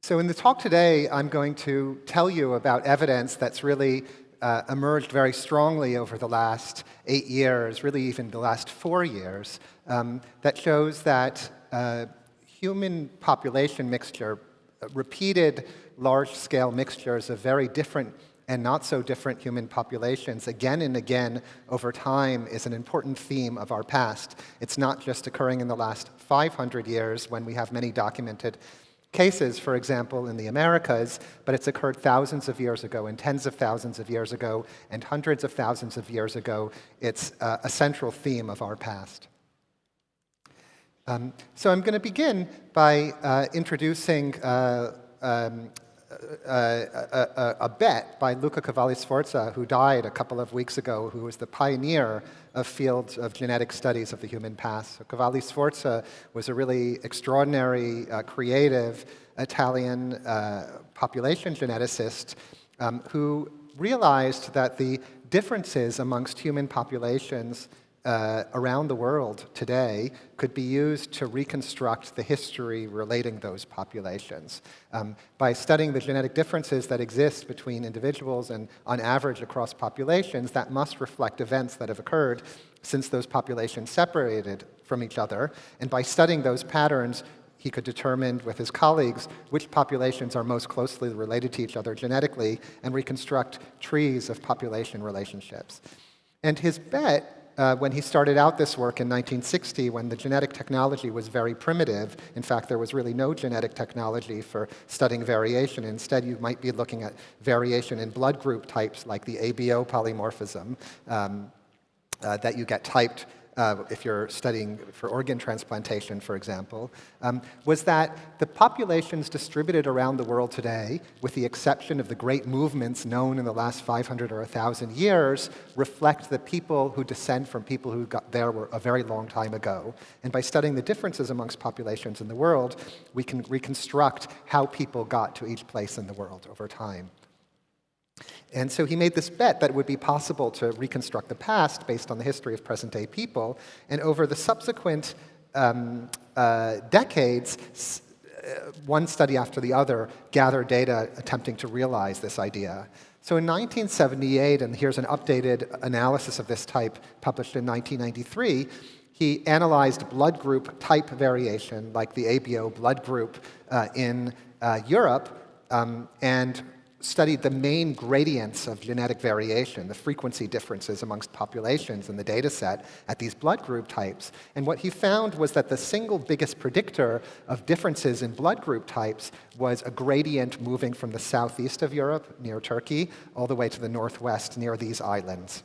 So in the talk today, I'm going to tell you about evidence that's really emerged very strongly over the last 8 years, really even the last 4 years, that shows that human population mixture, repeated large-scale mixtures of very different and not so different human populations again and again over time is an important theme of our past. It's not just occurring in the last 500 years when we have many documented cases, for example, in the Americas, but it's occurred thousands of years ago and tens of thousands of years ago and hundreds of thousands of years ago. It's a central theme of our past. So I'm going to begin by introducing a bet by Luca Cavellisforza, who died a couple of weeks ago, who was the pioneer of fields of genetic studies of the human past. So Cavellisforza was a really extraordinary, creative Italian population geneticist who realized that the differences amongst human populations around the world today could be used to reconstruct the history relating those populations. By studying the genetic differences that exist between individuals and on average across populations, that must reflect events that have occurred since those populations separated from each other. And by studying those patterns, he could determine with his colleagues which populations are most closely related to each other genetically and reconstruct trees of population relationships. And his bet, when he started out this work in 1960, when the genetic technology was very primitive. In fact, there was really no genetic technology for studying variation. Instead, you might be looking at variation in blood group types like the ABO polymorphism that you get typed if you're studying for organ transplantation, for example, was that the populations distributed around the world today, with the exception of the great movements known in the last 500 or 1,000 years, reflect the people who descend from people who got there a very long time ago. And by studying the differences amongst populations in the world, we can reconstruct how people got to each place in the world over time. And so he made this bet that it would be possible to reconstruct the past based on the history of present-day people. And over the subsequent decades, one study after the other gathered data attempting to realize this idea. So in 1978, and here's an updated analysis of this type published in 1993, he analyzed blood group type variation, like the ABO blood group in Europe, and studied the main gradients of genetic variation, the frequency differences amongst populations in the data set at these blood group types. And what he found was that the single biggest predictor of differences in blood group types was a gradient moving from the southeast of Europe, near Turkey, all the way to the northwest, near these islands.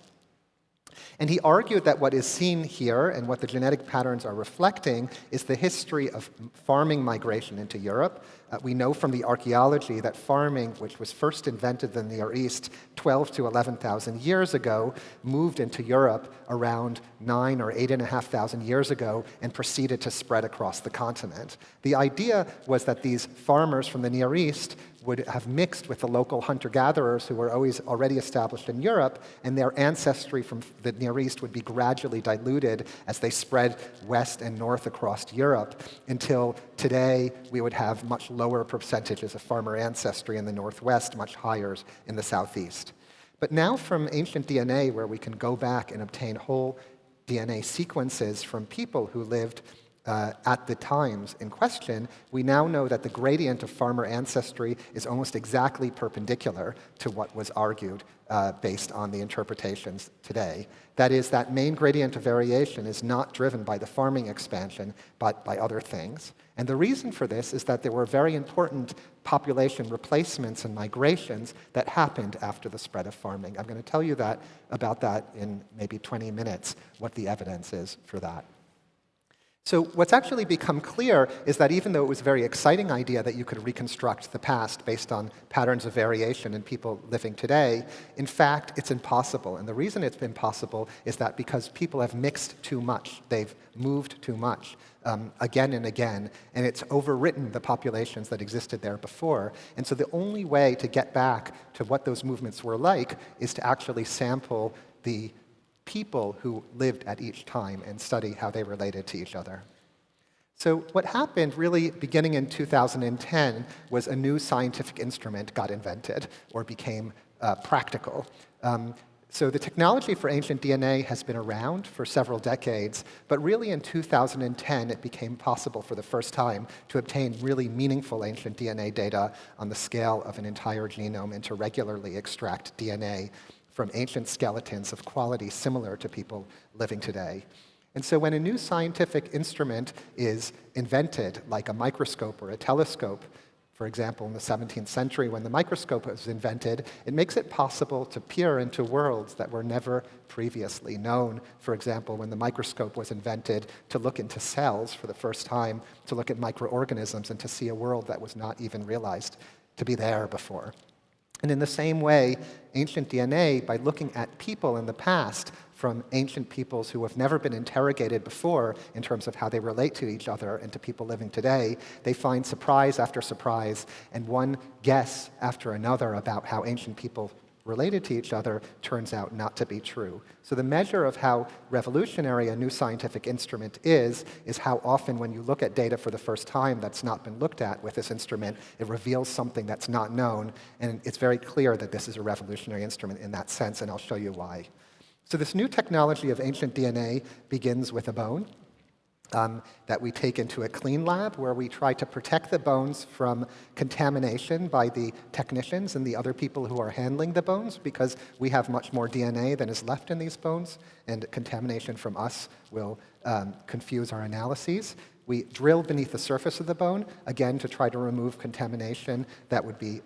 And he argued that what is seen here and what the genetic patterns are reflecting is the history of farming migration into Europe. We know from the archaeology that farming, which was first invented in the Near East 12 to 11,000 years ago, moved into Europe around 9 or 8,500 years ago and proceeded to spread across the continent. The idea was that these farmers from the Near East would have mixed with the local hunter-gatherers who were already established in Europe, and their ancestry from the Near East would be gradually diluted as they spread west and north across Europe, until today we would have much lower percentages of farmer ancestry in the northwest, much higher in the southeast. But now from ancient DNA, where we can go back and obtain whole DNA sequences from people who lived at the times in question, we now know that the gradient of farmer ancestry is almost exactly perpendicular to what was argued based on the interpretations today. That is, that main gradient of variation is not driven by the farming expansion, but by other things. And the reason for this is that there were very important population replacements and migrations that happened after the spread of farming. I'm going to tell you about that in maybe 20 minutes, what the evidence is for that. So what's actually become clear is that even though it was a very exciting idea that you could reconstruct the past based on patterns of variation in people living today, in fact, it's impossible. And the reason it's impossible is that because people have mixed too much. They've moved too much again and again, and it's overwritten the populations that existed there before. And so the only way to get back to what those movements were like is to actually sample the people who lived at each time and study how they related to each other. So what happened really beginning in 2010 was a new scientific instrument got invented or became practical. So the technology for ancient DNA has been around for several decades, but really in 2010 it became possible for the first time to obtain really meaningful ancient DNA data on the scale of an entire genome and to regularly extract DNA from ancient skeletons of quality similar to people living today. And so when a new scientific instrument is invented, like a microscope or a telescope, for example, in the 17th century when the microscope was invented, it makes it possible to peer into worlds that were never previously known. For example, when the microscope was invented to look into cells for the first time, to look at microorganisms and to see a world that was not even realized to be there before. And in the same way, ancient DNA, by looking at people in the past, from ancient peoples who have never been interrogated before in terms of how they relate to each other and to people living today, they find surprise after surprise and one guess after another about how ancient people related to each other turns out not to be true. So the measure of how revolutionary a new scientific instrument is how often when you look at data for the first time that's not been looked at with this instrument, it reveals something that's not known, and it's very clear that this is a revolutionary instrument in that sense, and I'll show you why. So this new technology of ancient DNA begins with a bone that we take into a clean lab where we try to protect the bones from contamination by the technicians and the other people who are handling the bones because we have much more DNA than is left in these bones, and contamination from us will confuse our analyses. We drill beneath the surface of the bone, again, to try to remove contamination that would be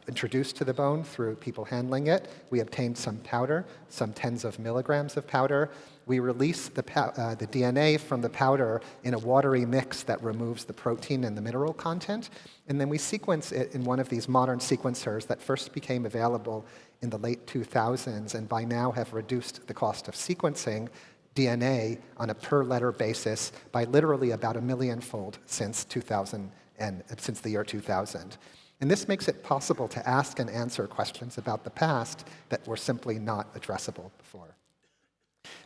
introduced to the bone through people handling it. We obtained some powder, some tens of milligrams of powder. We release the DNA from the powder in a watery mix that removes the protein and the mineral content. And then we sequence it in one of these modern sequencers that first became available in the late 2000s and by now have reduced the cost of sequencing DNA on a per-letter basis by literally about 1 millionfold since the year 2000. And this makes it possible to ask and answer questions about the past that were simply not addressable before.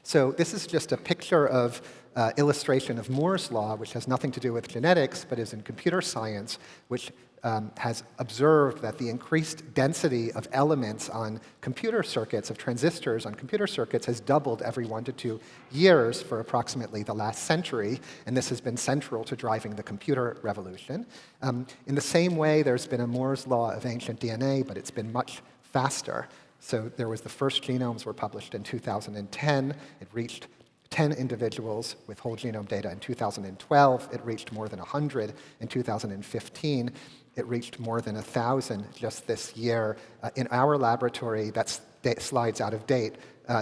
So this is just a picture of illustration of Moore's law, which has nothing to do with genetics, but is in computer science, which has observed that the increased density of elements on computer circuits, of transistors on computer circuits, has doubled every 1 to 2 years for approximately the last century, and this has been central to driving the computer revolution. In the same way, there's been a Moore's law of ancient DNA, but it's been much faster. So there was the first genomes were published in 2010. It reached 10 individuals with whole genome data in 2012. It reached more than 100 in 2015. It reached more than 1,000 just this year. In our laboratory, that's slides out of date,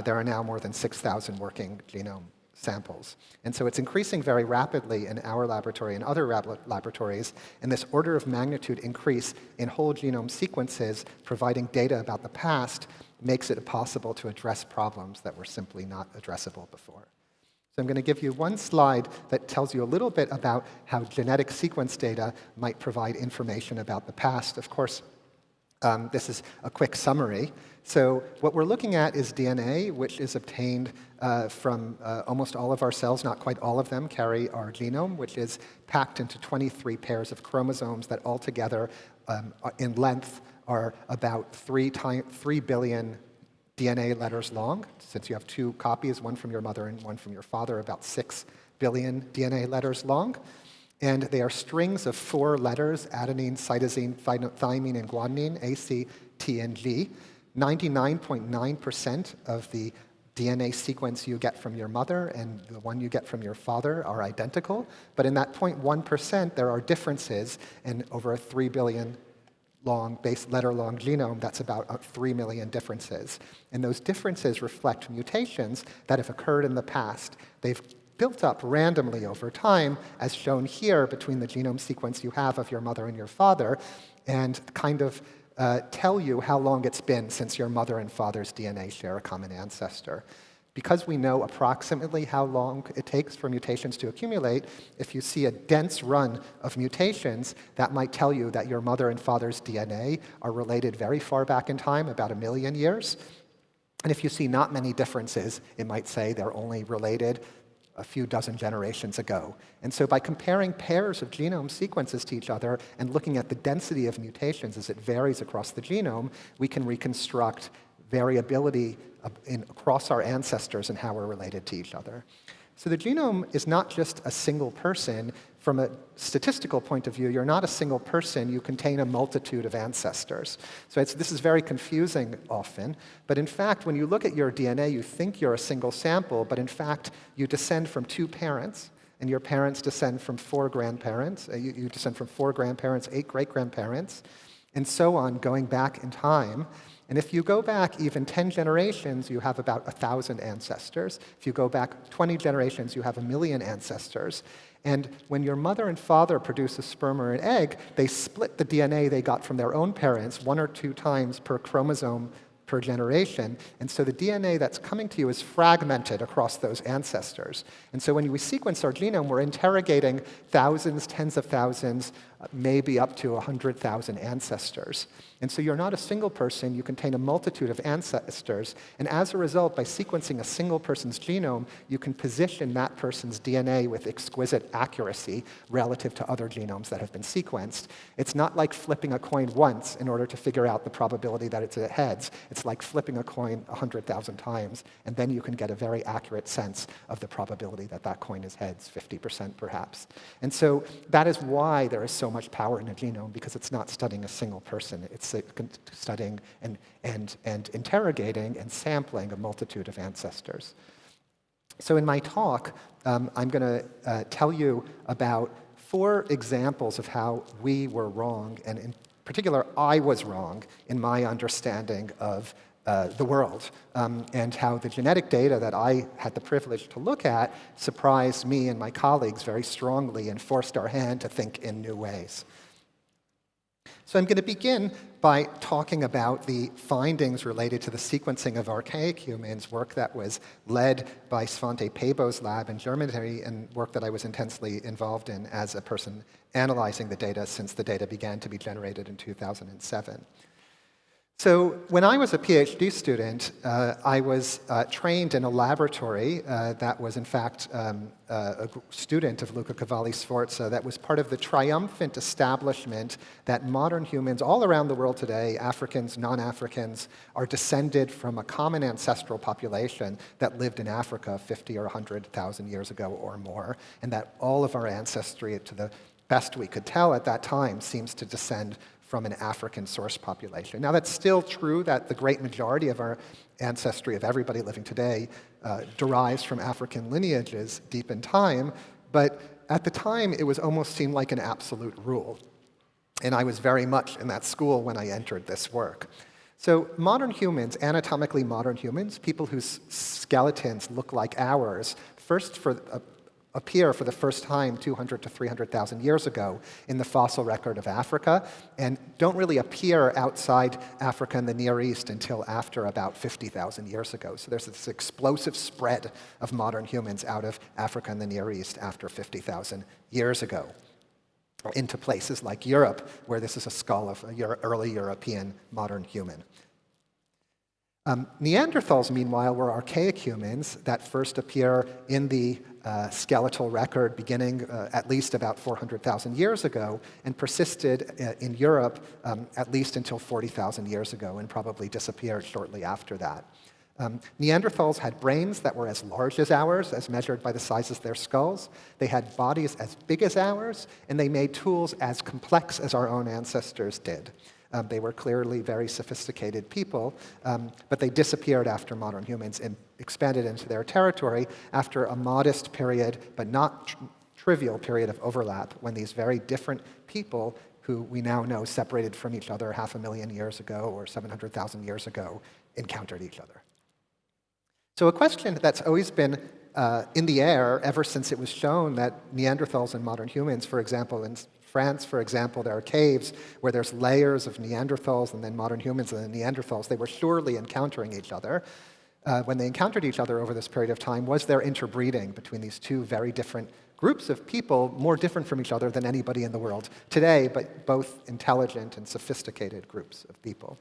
there are now more than 6,000 working genome samples. And so it's increasing very rapidly in our laboratory and other laboratories, and this order of magnitude increase in whole genome sequences providing data about the past makes it possible to address problems that were simply not addressable before. So I'm going to give you one slide that tells you a little bit about how genetic sequence data might provide information about the past. Of course, this is a quick summary. So what we're looking at is DNA, which is obtained from almost all of our cells. Not quite all of them carry our genome, which is packed into 23 pairs of chromosomes that altogether in length are about 3 billion DNA letters long. Since you have 2 copies, one from your mother and one from your father, about 6 billion DNA letters long. And they are strings of 4 letters, adenine, cytosine, thymine, and guanine, A, C, T, and G. 99.9% of the DNA sequence you get from your mother and the one you get from your father are identical. But in that 0.1%, there are differences, and over a 3 billion letter-long genome, that's about 3 million differences. And those differences reflect mutations that have occurred in the past. They've built up randomly over time, as shown here between the genome sequence you have of your mother and your father, and kind of tell you how long it's been since your mother and father's DNA share a common ancestor. Because we know approximately how long it takes for mutations to accumulate, if you see a dense run of mutations, that might tell you that your mother and father's DNA are related very far back in time, about 1 million years. And if you see not many differences, it might say they're only related a few dozen generations ago. And so by comparing pairs of genome sequences to each other and looking at the density of mutations as it varies across the genome, we can reconstruct variability across our ancestors and how we're related to each other. So the genome is not just a single person. From a statistical point of view, you're not a single person. You contain a multitude of ancestors. So this is very confusing often. But in fact, when you look at your DNA, you think you're a single sample. But in fact, you descend from 2 parents. And your parents descend from 4 grandparents. You descend from 4 grandparents, 8 great-grandparents, and so on, going back in time. And if you go back even 10 generations, you have about 1,000 ancestors. If you go back 20 generations, you have 1 million ancestors. And when your mother and father produce a sperm or an egg, they split the DNA they got from their own parents 1 or 2 times per chromosome per generation. And so the DNA that's coming to you is fragmented across those ancestors. And so when we sequence our genome, we're interrogating thousands, tens of thousands, maybe up to 100,000 ancestors. And so you're not a single person, you contain a multitude of ancestors, and as a result, by sequencing a single person's genome, you can position that person's DNA with exquisite accuracy relative to other genomes that have been sequenced. It's not like flipping a coin once in order to figure out the probability that it's heads. It's like flipping a coin 100,000 times, and then you can get a very accurate sense of the probability that that coin is heads, 50% perhaps. And so that is why there is so much power in a genome, because it's not studying a single person. It's studying and interrogating and sampling a multitude of ancestors. So in my talk, I'm going to tell you about 4 examples of how we were wrong, and in particular, I was wrong in my understanding of the world, and how the genetic data that I had the privilege to look at surprised me and my colleagues very strongly and forced our hand to think in new ways. So I'm going to begin by talking about the findings related to the sequencing of archaic humans, work that was led by Svante Pääbo's lab in Germany, and work that I was intensely involved in as a person analyzing the data since the data began to be generated in 2007. So when I was a PhD student, I was trained in a laboratory that was in fact a student of Luca Cavellisforza that was part of the triumphant establishment that modern humans all around the world today, Africans, non-Africans, are descended from a common ancestral population that lived in Africa 50 or 100,000 years ago or more, and that all of our ancestry, to the best we could tell at that time, seems to descend from an African source population. Now, that's still true that the great majority of our ancestry of everybody living today derives from African lineages deep in time, but at the time, it was almost seemed like an absolute rule. And I was very much in that school when I entered this work. So modern humans, anatomically modern humans, people whose skeletons look like ours, appear for the first time 200 to 300,000 years ago in the fossil record of Africa, and don't really appear outside Africa and the Near East until after about 50,000 years ago. So there's this explosive spread of modern humans out of Africa and the Near East after 50,000 years ago into places like Europe, where this is a skull of an early European modern human. Neanderthals, meanwhile, were archaic humans that first appear in the skeletal record beginning at least about 400,000 years ago and persisted in Europe at least until 40,000 years ago and probably disappeared shortly after that. Neanderthals had brains that were as large as ours, as measured by the sizes of their skulls. They had bodies as big as ours, and they made tools as complex as our own ancestors did. They were clearly very sophisticated people, but they disappeared after modern humans expanded into their territory after a modest period, but not trivial period of overlap, when these very different people, who we now know separated from each other 500,000 years ago or 700,000 years ago, encountered each other. So a question that's always been in the air ever since it was shown that Neanderthals and modern humans, for example, in France, for example, there are caves where there's layers of Neanderthals and then modern humans and then Neanderthals. They were surely encountering each other. When they encountered each other over this period of time, was there interbreeding between these two very different groups of people, more different from each other than anybody in the world today, but both intelligent and sophisticated groups of people.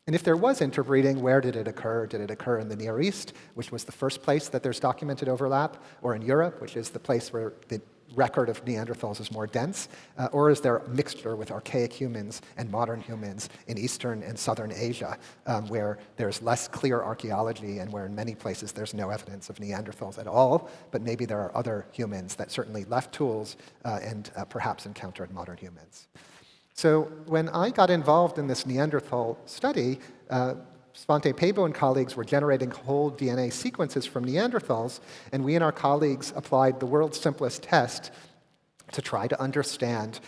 And if there was interbreeding, where did it occur? Did it occur in the Near East, which was the first place that there's documented overlap, or in Europe, which is the place where the record of Neanderthals is more dense, or is there a mixture with archaic humans and modern humans in Eastern and Southern Asia, where there's less clear archaeology and where in many places there's no evidence of Neanderthals at all, but maybe there are other humans that certainly left tools and perhaps encountered modern humans. So when I got involved in this Neanderthal study, Svante Pääbo and colleagues were generating whole DNA sequences from Neanderthals, and we and our colleagues applied the world's simplest test to try to understand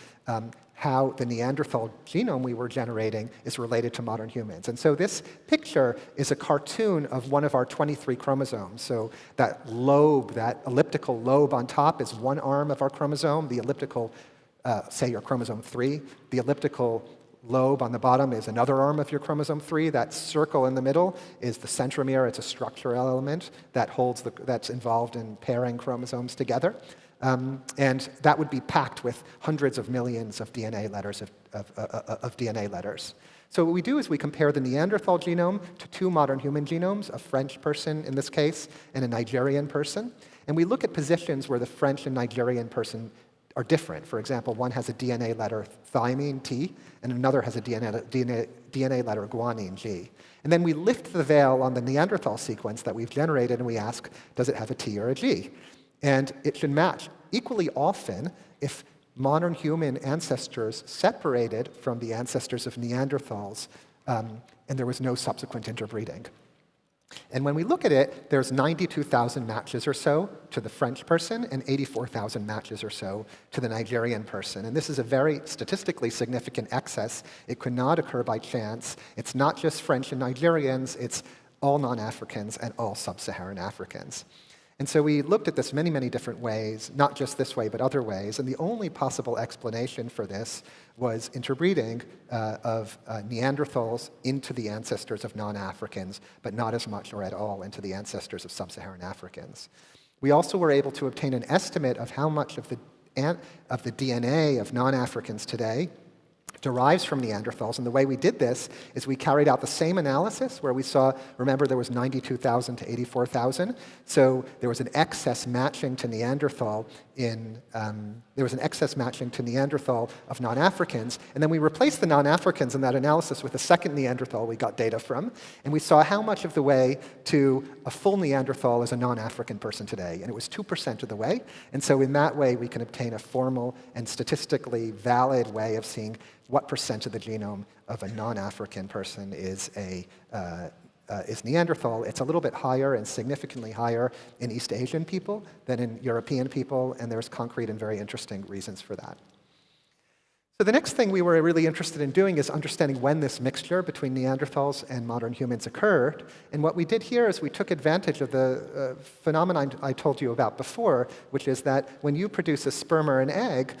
how the Neanderthal genome we were generating is related to modern humans. And so this picture is a cartoon of one of our 23 chromosomes. So that lobe, that elliptical lobe on top is one arm of our chromosome, the elliptical say your chromosome 3. The elliptical lobe on the bottom is another arm of your chromosome 3. That circle in the middle is the centromere. It's a structural element that that's involved in pairing chromosomes together. And that would be packed with hundreds of millions of DNA letters of DNA letters. So what we do is we compare the Neanderthal genome to two modern human genomes, a French person in this case and a Nigerian person. And we look at positions where the French and Nigerian person are different. For example, one has a DNA letter thymine, T, and another has a DNA letter guanine, G. And then we lift the veil on the Neanderthal sequence that we've generated and we ask, does it have a T or a G? And it should match equally often if modern human ancestors separated from the ancestors of Neanderthals and there was no subsequent interbreeding. And when we look at it, there's 92,000 matches or so to the French person and 84,000 matches or so to the Nigerian person. And this is a very statistically significant excess. It could not occur by chance. It's not just French and Nigerians, it's all non-Africans and all sub-Saharan Africans. And so we looked at this many, many different ways, not just this way, but other ways. And the only possible explanation for this was interbreeding of Neanderthals into the ancestors of non-Africans, but not as much or at all into the ancestors of sub-Saharan Africans. We also were able to obtain an estimate of how much of the DNA of non-Africans today derives from Neanderthals. And the way we did this is we carried out the same analysis where we saw, remember, there was 92,000 to 84,000. So there was an excess matching to Neanderthal of non-Africans. And then we replaced the non-Africans in that analysis with a second Neanderthal we got data from. And we saw how much of the way to a full Neanderthal is a non-African person today. And it was 2% of the way. And so in that way, we can obtain a formal and statistically valid way of seeing what percent of the genome of a non-African person is Neanderthal. It's a little bit higher and significantly higher in East Asian people than in European people, and there's concrete and very interesting reasons for that. So the next thing we were really interested in doing is understanding when this mixture between Neanderthals and modern humans occurred. And what we did here is we took advantage of the phenomenon I told you about before, which is that when you produce a sperm or an egg,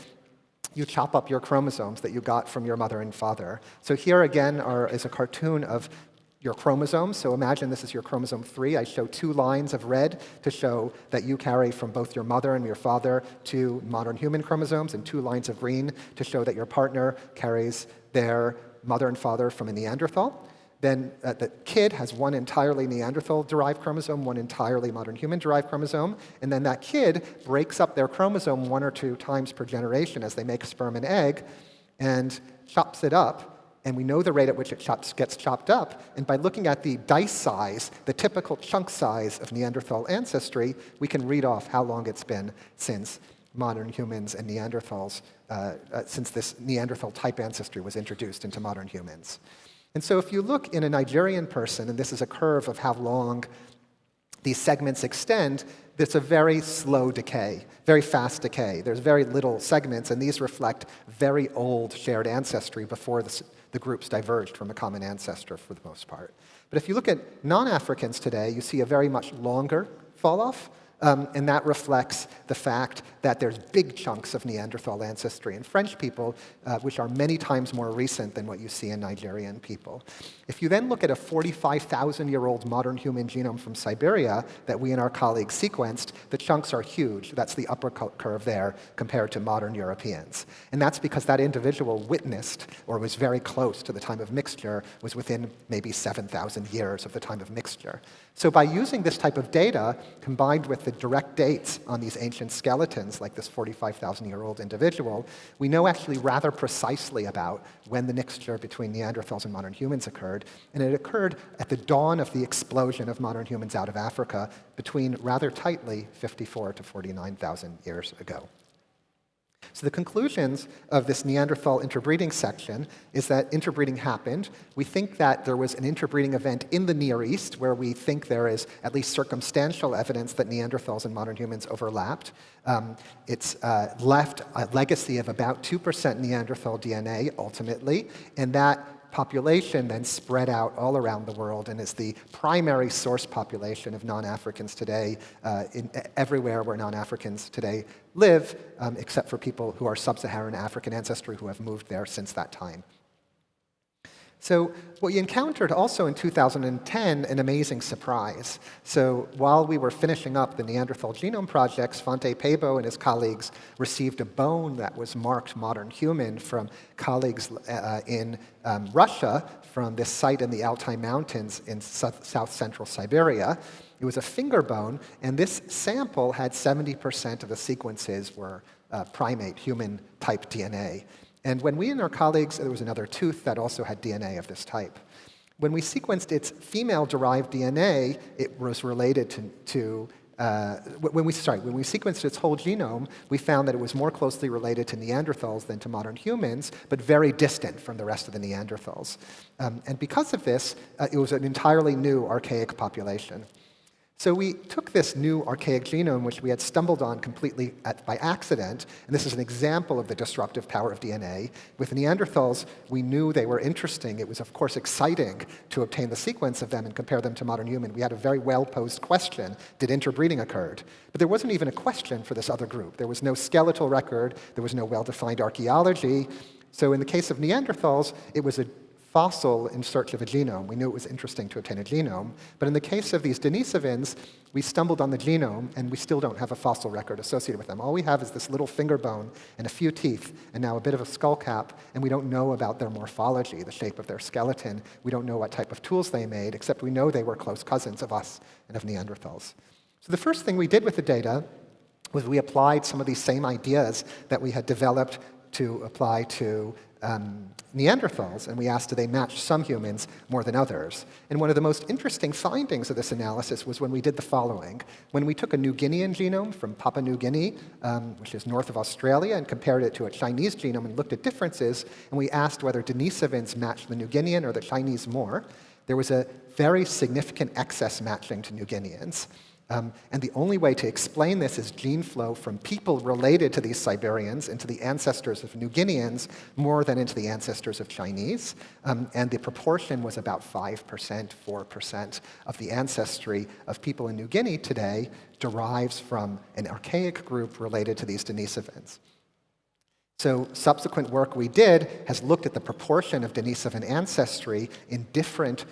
you chop up your chromosomes that you got from your mother and father. So here again is a cartoon of your chromosomes. So imagine this is your chromosome 3. I show two lines of red to show that you carry from both your mother and your father two modern human chromosomes, and two lines of green to show that your partner carries their mother and father from a Neanderthal. Then the kid has one entirely Neanderthal-derived chromosome, one entirely modern human-derived chromosome, and then that kid breaks up their chromosome 1 or 2 times per generation as they make sperm and egg, and chops it up. And we know the rate at which it gets chopped up. And by looking at the dice size, the typical chunk size of Neanderthal ancestry, we can read off how long it's been since modern humans and Neanderthals, since this Neanderthal type ancestry was introduced into modern humans. And so if you look in a Nigerian person, and this is a curve of how long these segments extend, it's a very slow decay, very fast decay. There's very little segments, and these reflect very old shared ancestry before the groups diverged from a common ancestor for the most part. But if you look at non-Africans today, you see a very much longer fall-off, And that reflects the fact that there's big chunks of Neanderthal ancestry in French people, which are many times more recent than what you see in Nigerian people. If you then look at a 45,000-year-old modern human genome from Siberia that we and our colleagues sequenced, the chunks are huge. That's the upper curve there compared to modern Europeans. And that's because that individual witnessed, or was very close to the time of mixture, was within maybe 7,000 years of the time of mixture. So by using this type of data, combined with the direct dates on these ancient skeletons, like this 45,000-year-old individual, we know actually rather precisely about when the mixture between Neanderthals and modern humans occurred. And it occurred at the dawn of the explosion of modern humans out of Africa between, rather tightly, 54 to 49,000 years ago. So the conclusions of this Neanderthal interbreeding section is that interbreeding happened. We think that there was an interbreeding event in the Near East, where we think there is at least circumstantial evidence that Neanderthals and modern humans overlapped. It's left a legacy of about 2% Neanderthal DNA, ultimately, and that population then spread out all around the world and is the primary source population of non-Africans today, everywhere where non-Africans today live, except for people who are sub-Saharan African ancestry who have moved there since that time. So what we encountered also in 2010, an amazing surprise. So while we were finishing up the Neanderthal genome projects, Svante Pääbo and his colleagues received a bone that was marked modern human from colleagues in Russia, from this site in the Altai Mountains in south-central Siberia. It was a finger bone, and this sample had 70% of the sequences were primate, human-type DNA. And when we and our colleagues, there was another tooth that also had DNA of this type. When we sequenced its female-derived DNA, it was related when we sequenced its whole genome, we found that it was more closely related to Neanderthals than to modern humans, but very distant from the rest of the Neanderthals. And because of this, it was an entirely new archaic population. So we took this new archaic genome, which we had stumbled on completely by accident, and this is an example of the disruptive power of DNA. With Neanderthals, we knew they were interesting. It was, of course, exciting to obtain the sequence of them and compare them to modern human. We had a very well-posed question: did interbreeding occur? But there wasn't even a question for this other group. There was no skeletal record. There was no well-defined archaeology. So in the case of Neanderthals, it was a fossil in search of a genome. We knew it was interesting to obtain a genome. But in the case of these Denisovans, we stumbled on the genome, and we still don't have a fossil record associated with them. All we have is this little finger bone and a few teeth, and now a bit of a skull cap, and we don't know about their morphology, the shape of their skeleton. We don't know what type of tools they made, except we know they were close cousins of us and of Neanderthals. So the first thing we did with the data was we applied some of these same ideas that we had developed to apply to Neanderthals, and we asked, do they match some humans more than others? And one of the most interesting findings of this analysis was when we did the following. When we took a New Guinean genome from Papua New Guinea, which is north of Australia, and compared it to a Chinese genome and looked at differences, and we asked whether Denisovans matched the New Guinean or the Chinese more, there was a very significant excess matching to New Guineans. And the only way to explain this is gene flow from people related to these Siberians into the ancestors of New Guineans more than into the ancestors of Chinese. And the proportion was about 5%, 4% of the ancestry of people in New Guinea today derives from an archaic group related to these Denisovans. So subsequent work we did has looked at the proportion of Denisovan ancestry in different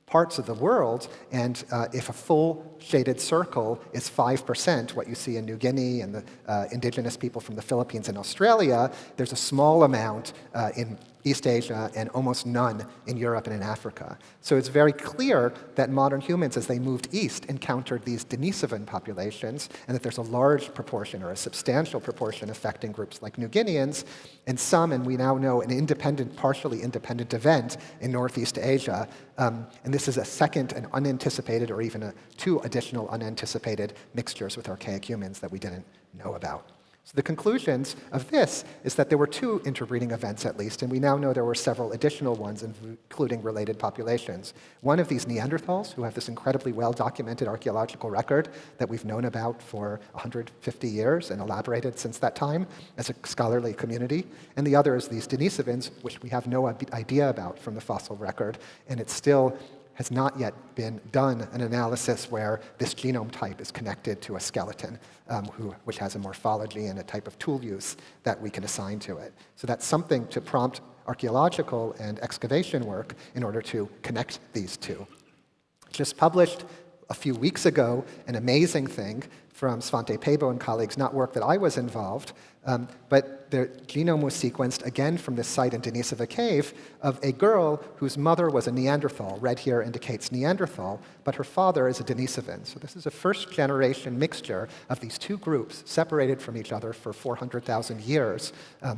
parts of the world, and if a full shaded circle is 5%, what you see in New Guinea and the indigenous people from the Philippines and Australia, there's a small amount in East Asia and almost none in Europe and in Africa. So it's very clear that modern humans, as they moved east, encountered these Denisovan populations, and that there's a large proportion or a substantial proportion affecting groups like New Guineans, and some, and we now know, an independent, partially independent event in Northeast Asia. And this is a second and unanticipated, or even two additional unanticipated mixtures with archaic humans that we didn't know about. So the conclusions of this is that there were two interbreeding events at least, and we now know there were several additional ones, including related populations. One of these Neanderthals, who have this incredibly well-documented archaeological record that we've known about for 150 years and elaborated since that time as a scholarly community, and the other is these Denisovans, which we have no idea about from the fossil record, and it's still has not yet been done an analysis where this genome type is connected to a skeleton, which has a morphology and a type of tool use that we can assign to it. So that's something to prompt archaeological and excavation work in order to connect these two. Just published a few weeks ago an amazing thing from Svante Pääbo and colleagues, not work that I was involved, but the genome was sequenced again from this site in Denisova Cave of a girl whose mother was a Neanderthal. Red here indicates Neanderthal, but her father is a Denisovan. So this is a first-generation mixture of these two groups separated from each other for 400,000 years,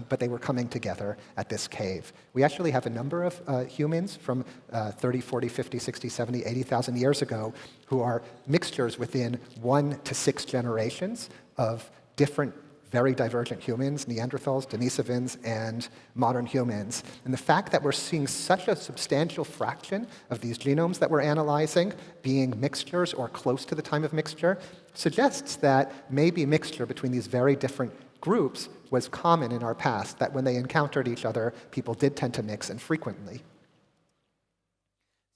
but they were coming together at this cave. We actually have a number of humans from 30, 40, 50, 60, 70, 80,000 years ago who are mixtures within 1 to 6 generations of different very divergent humans, Neanderthals, Denisovans, and modern humans. And the fact that we're seeing such a substantial fraction of these genomes that we're analyzing being mixtures or close to the time of mixture suggests that maybe mixture between these very different groups was common in our past, that when they encountered each other, people did tend to mix, and frequently.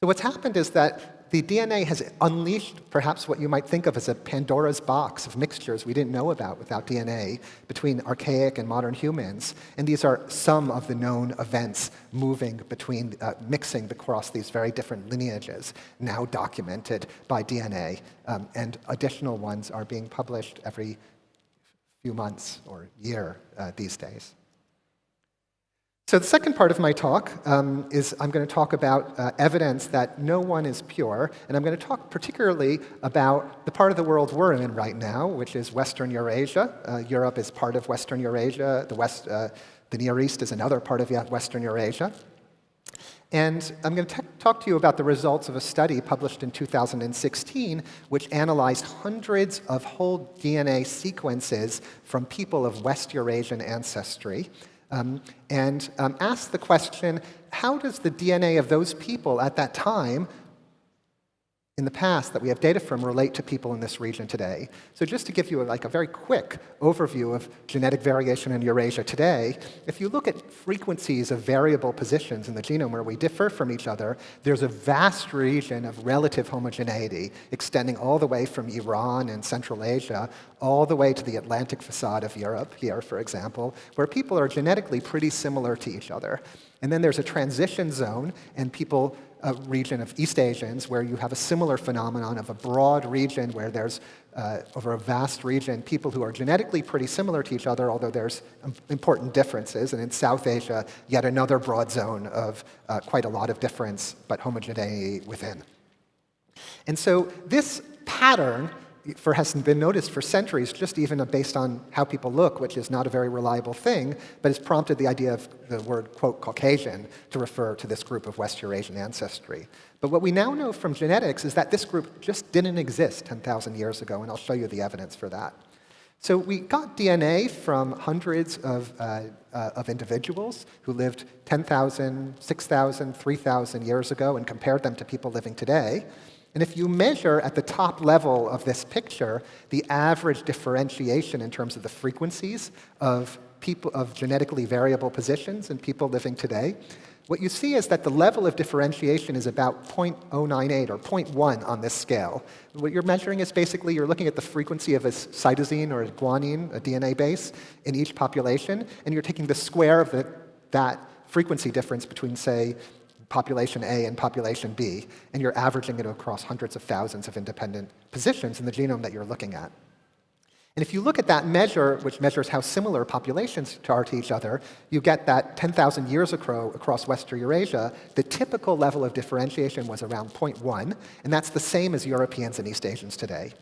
So what's happened is that the DNA has unleashed perhaps what you might think of as a Pandora's box of mixtures we didn't know about without DNA between archaic and modern humans. And these are some of the known events moving between, mixing across these very different lineages, now documented by DNA. And additional ones are being published every few months or year these days. So the second part of my talk is I'm going to talk about evidence that no one is pure, and I'm going to talk particularly about the part of the world we're in right now, which is Western Eurasia. Europe is part of Western Eurasia. The Near East is another part of Western Eurasia. And I'm going to talk to you about the results of a study published in 2016, which analyzed hundreds of whole DNA sequences from people of West Eurasian ancestry. And asked the question, how does the DNA of those people at that time in the past that we have data from relate to people in this region today? So just to give you a very quick overview of genetic variation in Eurasia today, if you look at frequencies of variable positions in the genome where we differ from each other, there's a vast region of relative homogeneity extending all the way from Iran and Central Asia all the way to the Atlantic facade of Europe here, for example, where people are genetically pretty similar to each other. And then there's a transition zone and a region of East Asians where you have a similar phenomenon of a broad region where there's, over a vast region, people who are genetically pretty similar to each other, although there's important differences. And in South Asia, yet another broad zone of quite a lot of difference, but homogeneity within. And so this pattern has been noticed for centuries, just even based on how people look, which is not a very reliable thing, but has prompted the idea of the word, quote, Caucasian, to refer to this group of West Eurasian ancestry. But what we now know from genetics is that this group just didn't exist 10,000 years ago, and I'll show you the evidence for that. So we got DNA from hundreds of individuals who lived 10,000, 6,000, 3,000 years ago and compared them to people living today. And if you measure at the top level of this picture the average differentiation in terms of the frequencies of genetically variable positions in people living today, what you see is that the level of differentiation is about 0.098 or 0.1 on this scale. What you're measuring is basically you're looking at the frequency of a cytosine or a guanine, a DNA base, in each population, and you're taking the square of that frequency difference between, say, population A and population B, and you're averaging it across hundreds of thousands of independent positions in the genome that you're looking at. And if you look at that measure, which measures how similar populations are to each other, you get that 10,000 years ago across Western Eurasia, the typical level of differentiation was around 0.1, and that's the same as Europeans and East Asians today.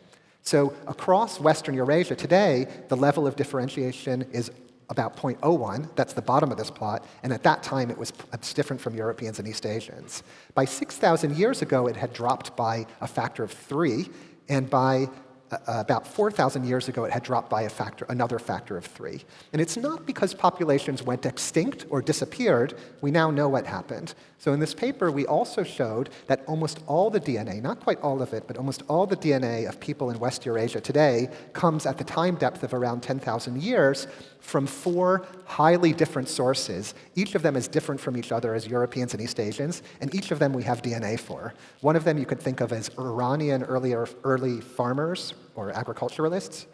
So across Western Eurasia today, the level of differentiation is about 0.01, that's the bottom of this plot, and at that time it's different from Europeans and East Asians. By 6,000 years ago, it had dropped by a factor of 3, and by about 4,000 years ago, it had dropped by another factor of 3. And it's not because populations went extinct or disappeared. We now know what happened. So in this paper, we also showed that almost all the DNA, not quite all of it, but almost all the DNA of people in West Eurasia today comes at the time depth of around 10,000 years from 4 highly different sources. Each of them is different from each other as Europeans and East Asians, and each of them we have DNA for. One of them you could think of as Iranian early farmers or agriculturalists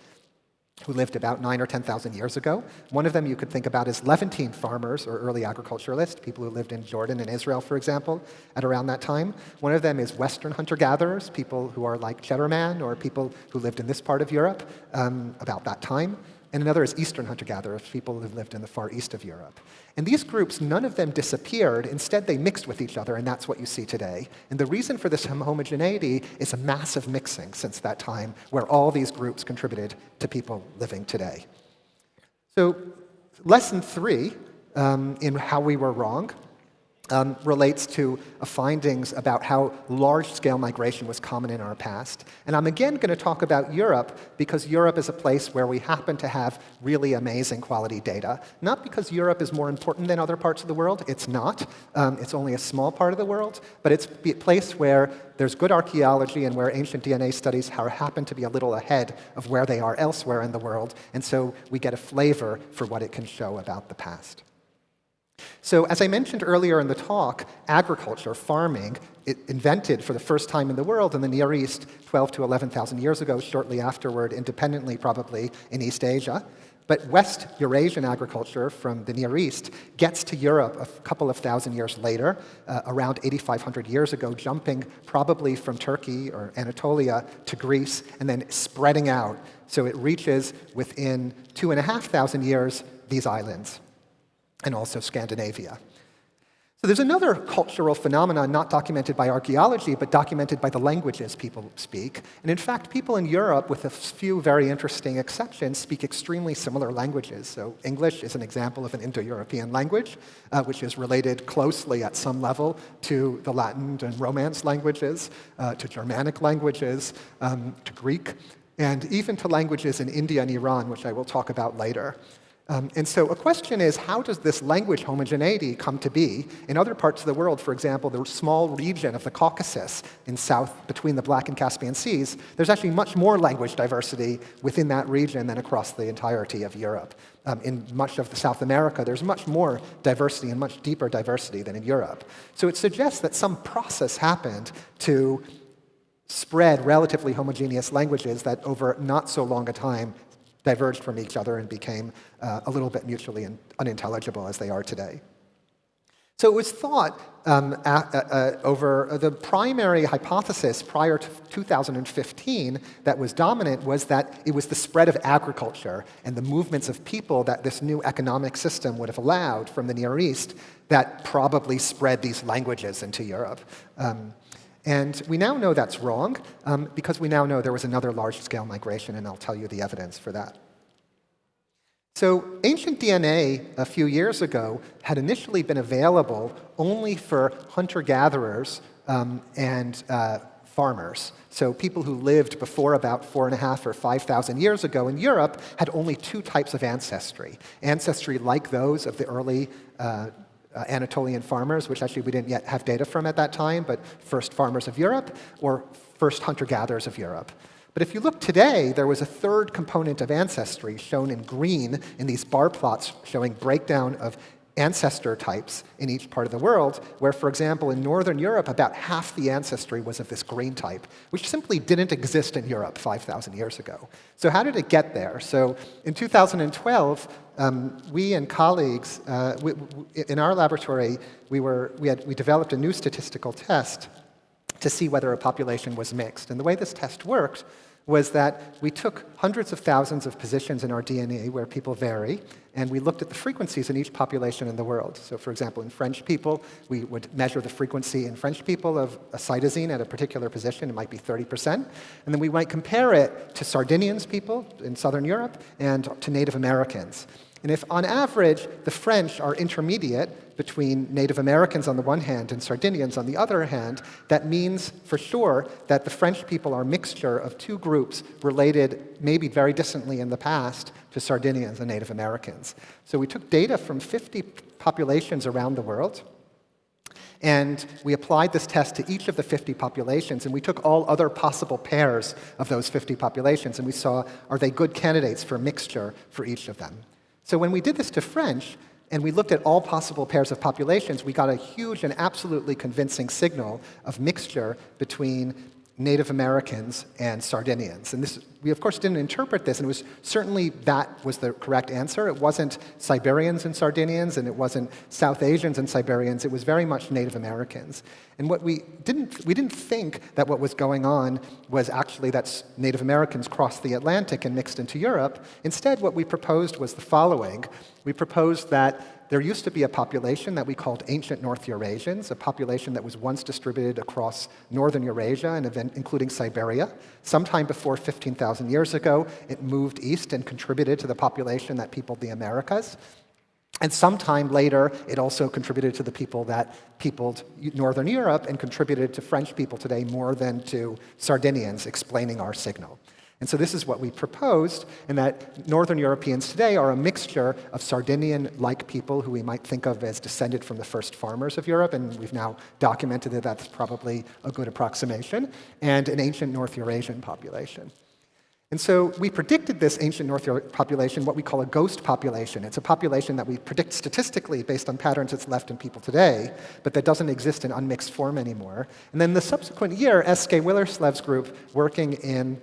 who lived about 9,000 or 10,000 years ago. One of them you could think about as Levantine farmers or early agriculturalists, people who lived in Jordan and Israel, for example, at around that time. One of them is Western hunter-gatherers, people who are like Cheddarman or people who lived in this part of Europe about that time. And another is Eastern hunter-gatherers, people who lived in the far east of Europe. And these groups, none of them disappeared. Instead, they mixed with each other, and that's what you see today. And the reason for this homogeneity is a massive mixing since that time, where all these groups contributed to people living today. So lesson 3 in how we were wrong relates to findings about how large-scale migration was common in our past. And I'm again going to talk about Europe because Europe is a place where we happen to have really amazing quality data. Not because Europe is more important than other parts of the world. It's not. It's only a small part of the world. But it's a place where there's good archaeology and where ancient DNA studies happen to be a little ahead of where they are elsewhere in the world. And so we get a flavor for what it can show about the past. So as I mentioned earlier in the talk, agriculture, farming, it invented for the first time in the world in the Near East 12 to 11,000 years ago, shortly afterward, independently probably in East Asia. But West Eurasian agriculture from the Near East gets to Europe a couple of thousand years later, around 8,500 years ago, jumping probably from Turkey or Anatolia to Greece, and then spreading out. So it reaches within 2,500 years these islands, and also Scandinavia. So there's another cultural phenomenon not documented by archaeology, but documented by the languages people speak. And in fact, people in Europe, with a few very interesting exceptions, speak extremely similar languages. So English is an example of an Indo-European language, which is related closely at some level to the Latin and Romance languages, to Germanic languages, to Greek, and even to languages in India and Iran, which I will talk about later. And so a question is, how does this language homogeneity come to be? In other parts of the world, for example, the small region of the Caucasus in south between the Black and Caspian Seas, there's actually much more language diversity within that region than across the entirety of Europe. In much of South America, there's much more diversity and much deeper diversity than in Europe. So it suggests that some process happened to spread relatively homogeneous languages that over not so long a time diverged from each other and became a little bit mutually unintelligible as they are today. So it was thought over the primary hypothesis prior to 2015 that was dominant was that it was the spread of agriculture and the movements of people that this new economic system would have allowed from the Near East that probably spread these languages into Europe. And we now know that's wrong because we now know there was another large-scale migration, and I'll tell you the evidence for that. So ancient DNA a few years ago had initially been available only for hunter-gatherers and farmers. So people who lived before about 4,500 or 5,000 years ago in Europe had only 2 types of ancestry. Ancestry like those of the early Anatolian farmers, which actually we didn't yet have data from at that time, but first farmers of Europe, or first hunter-gatherers of Europe. But if you look today, there was a third component of ancestry shown in green in these bar plots showing breakdown of ancestor types in each part of the world, where, for example, in Northern Europe, about half the ancestry was of this green type, which simply didn't exist in Europe 5,000 years ago. So how did it get there? So in 2012, we and colleagues, in our laboratory, we developed a new statistical test to see whether a population was mixed. And the way this test worked was that we took hundreds of thousands of positions in our DNA where people vary, and we looked at the frequencies in each population in the world. So for example, in French people, we would measure the frequency in French people of a cytosine at a particular position. It might be 30%. And then we might compare it to Sardinians people in Southern Europe and to Native Americans. And if, on average, the French are intermediate between Native Americans on the one hand and Sardinians on the other hand, that means for sure that the French people are a mixture of two groups related maybe very distantly in the past to Sardinians and Native Americans. So we took data from 50 populations around the world, and we applied this test to each of the 50 populations, and we took all other possible pairs of those 50 populations, and we saw, are they good candidates for mixture for each of them? So when we did this to French, and we looked at all possible pairs of populations, we got a huge and absolutely convincing signal of mixture between Native Americans and Sardinians. And this, we of course didn't interpret this, and it was certainly that was the correct answer. It wasn't Siberians and Sardinians, and it wasn't South Asians and Siberians. It was very much Native Americans. And what we didn't think that what was going on was actually that Native Americans crossed the Atlantic and mixed into Europe. Instead, what we proposed was the following. We proposed that there used to be a population that we called ancient North Eurasians, a population that was once distributed across northern Eurasia and including Siberia. Sometime before 15,000 years ago, it moved east and contributed to the population that peopled the Americas. And sometime later, it also contributed to the people that peopled northern Europe and contributed to French people today more than to Sardinians, explaining our signal. And so this is what we proposed, and that Northern Europeans today are a mixture of Sardinian-like people who we might think of as descended from the first farmers of Europe, and we've now documented that that's probably a good approximation, and an ancient North Eurasian population. And so we predicted this ancient North Eurasian population, what we call a ghost population. It's a population that we predict statistically based on patterns that's left in people today, but that doesn't exist in unmixed form anymore. And then the subsequent year, S.K. Willerslev's group, working in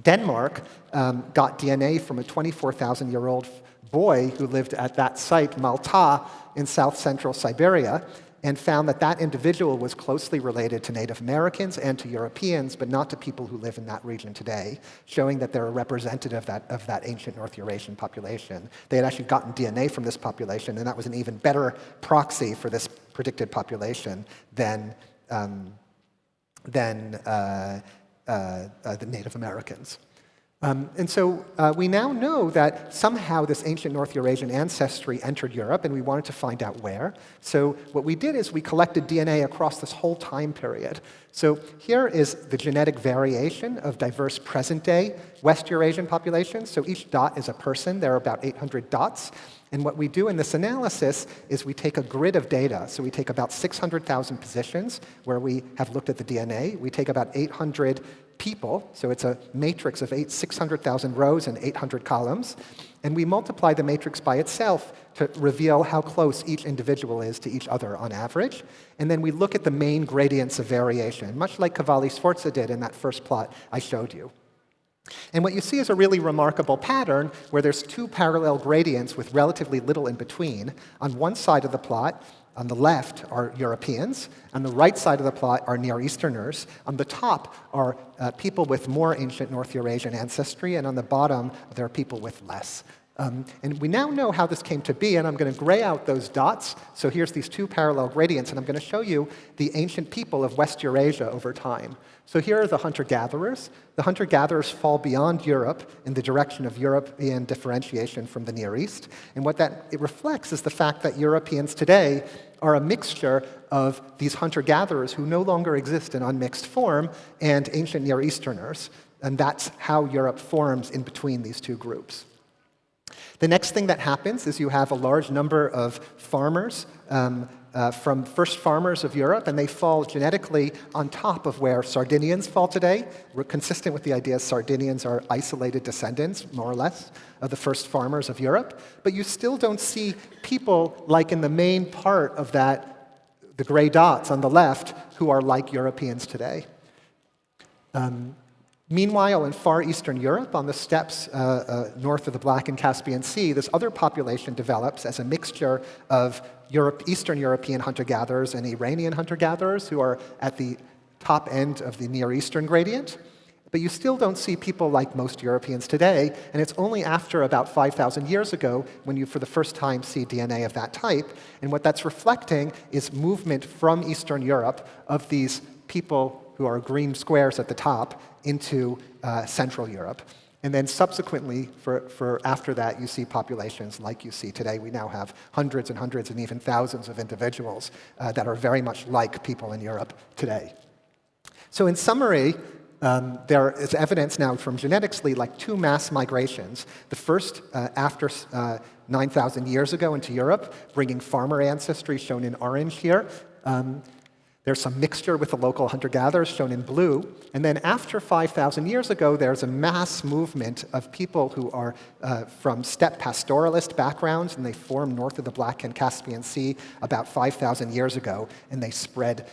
Denmark, got DNA from a 24,000-year-old boy who lived at that site, Malta, in south-central Siberia, and found that that individual was closely related to Native Americans and to Europeans, but not to people who live in that region today, showing that they're a representative of that ancient North Eurasian population. They had actually gotten DNA from this population, and that was an even better proxy for this predicted population than the Native Americans. And so we now know that somehow this ancient North Eurasian ancestry entered Europe, and we wanted to find out where. So what we did is we collected DNA across this whole time period. So here is the genetic variation of diverse present-day West Eurasian populations. So each dot is a person. There are about 800 dots. And what we do in this analysis is we take a grid of data. So we take about 600,000 positions where we have looked at the DNA. We take about 800 people, so it's a matrix of 600,000 rows and 800 columns, and we multiply the matrix by itself to reveal how close each individual is to each other on average, and then we look at the main gradients of variation, much like Cavellisforza did in that first plot I showed you. And what you see is a really remarkable pattern where there's two parallel gradients with relatively little in between. On one side of the plot, on the left are Europeans. On the right side of the plot are Near Easterners. On the top are people with more ancient North Eurasian ancestry, and on the bottom there are people with less. And we now know how this came to be, and I'm going to gray out those dots. So here's these two parallel gradients, and I'm going to show you the ancient people of West Eurasia over time. So here are the hunter-gatherers. The hunter-gatherers fall beyond Europe in the direction of European differentiation from the Near East. And what it reflects is the fact that Europeans today are a mixture of these hunter-gatherers who no longer exist in unmixed form and ancient Near Easterners. And that's how Europe forms in between these two groups. The next thing that happens is you have a large number of farmers from first farmers of Europe, and they fall genetically on top of where Sardinians fall today. We're consistent with the idea Sardinians are isolated descendants, more or less, of the first farmers of Europe. But you still don't see people like in the main part of that, the gray dots on the left, who are like Europeans today. Meanwhile, in far eastern Europe, on the steppes north of the Black and Caspian Sea, this other population develops as a mixture of Eastern European hunter-gatherers and Iranian hunter-gatherers who are at the top end of the Near Eastern gradient. But you still don't see people like most Europeans today, and it's only after about 5,000 years ago when you, for the first time, see DNA of that type. And what that's reflecting is movement from Eastern Europe of these people who are green squares at the top into Central Europe. And then subsequently, for after that, you see populations like you see today. We now have hundreds and hundreds and even thousands of individuals that are very much like people in Europe today. So in summary, there is evidence now from geneticsly like two mass migrations. The first after 9,000 years ago into Europe, bringing farmer ancestry shown in orange here. There's some mixture with the local hunter-gatherers shown in blue. And then after 5,000 years ago, there's a mass movement of people who are from steppe pastoralist backgrounds, and they formed north of the Black and Caspian Sea about 5,000 years ago, and they spread